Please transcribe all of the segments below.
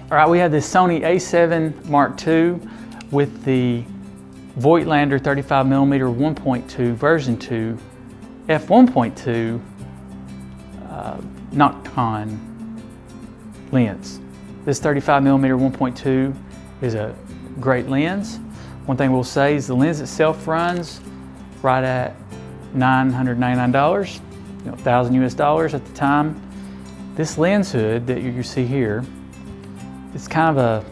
All right, we have this Sony A7 Mark II with the Voigtlander 35mm 1.2 version 2 f1.2 Nokton lens. This 35mm 1.2 is a great lens. One thing we'll say is the lens itself runs right at $999, $1,000 US at the time. This lens hood that you see here, it's kind of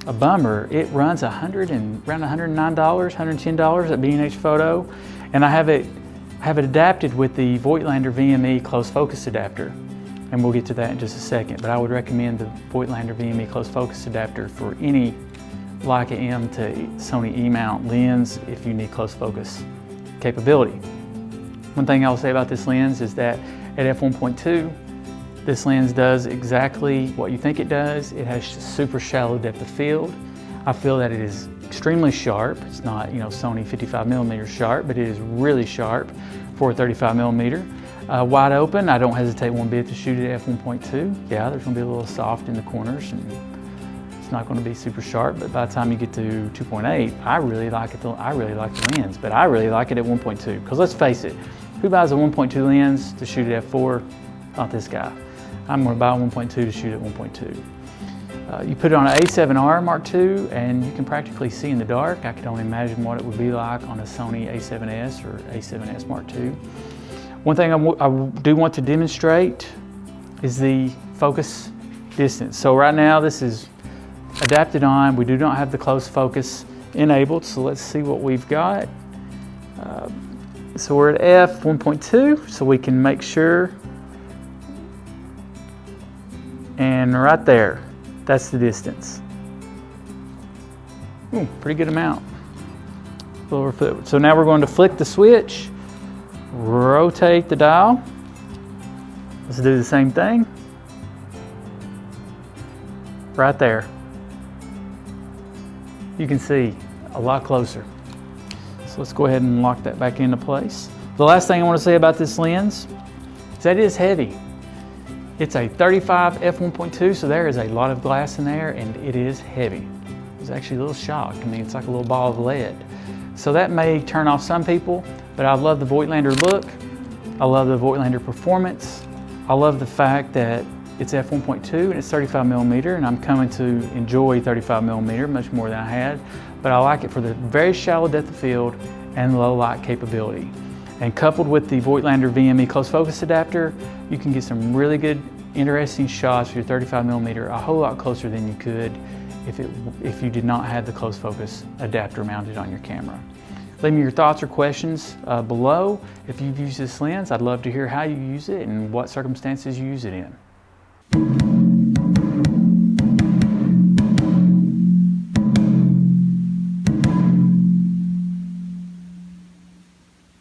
a bummer. It runs around $109, $110 at B&H Photo, and I have it adapted with the Voigtlander VM-E Close Focus adapter, and we'll get to that in just a second. But I would recommend the Voigtlander VM-E Close Focus adapter for any Leica M to Sony E mount lens if you need close focus capability. One thing I'll say about this lens is that at f1.2, this lens does exactly what you think it does. It has super shallow depth of field. I feel that it is extremely sharp. It's not, Sony 55mm sharp, but it is really sharp for a 35mm. Wide open, I don't hesitate one bit to shoot it at f1.2. Yeah, there's gonna be a little soft in the corners and it's not gonna be super sharp, but by the time you get to 2.8, I really like the lens, but I really like it at 1.2, because let's face it, who buys a 1.2 lens to shoot at f4? Not this guy. I'm going to buy a 1.2 to shoot at 1.2. You put it on an A7R Mark II and you can practically see in the dark. I could only imagine what it would be like on a Sony A7S or A7S Mark II. One thing I do want to demonstrate is the focus distance. So right now this is adapted on. We do not have the close focus enabled, so let's see what we've got. So we're at f1.2, so we can make sure. And right there, that's the distance. Ooh, pretty good amount. So now we're going to flick the switch, rotate the dial. Let's do the same thing. Right there. You can see a lot closer. So let's go ahead and lock that back into place. The last thing I want to say about this lens is that it is heavy. It's a 35 f1.2, so there is a lot of glass in there and it is heavy. I was actually a little shocked. I mean, it's like a little ball of lead. So that may turn off some people, but I love the Voigtlander look. I love the Voigtlander performance. I love the fact that it's f1.2 and it's 35mm, and I'm coming to enjoy 35mm much more than I had, but I like it for the very shallow depth of field and low light capability. And coupled with the Voigtlander VM-E Close Focus adapter, you can get some really good, interesting shots with your 35mm a whole lot closer than you could if you did not have the Close Focus adapter mounted on your camera. Leave me your thoughts or questions below. If you've used this lens, I'd love to hear how you use it and what circumstances you use it in.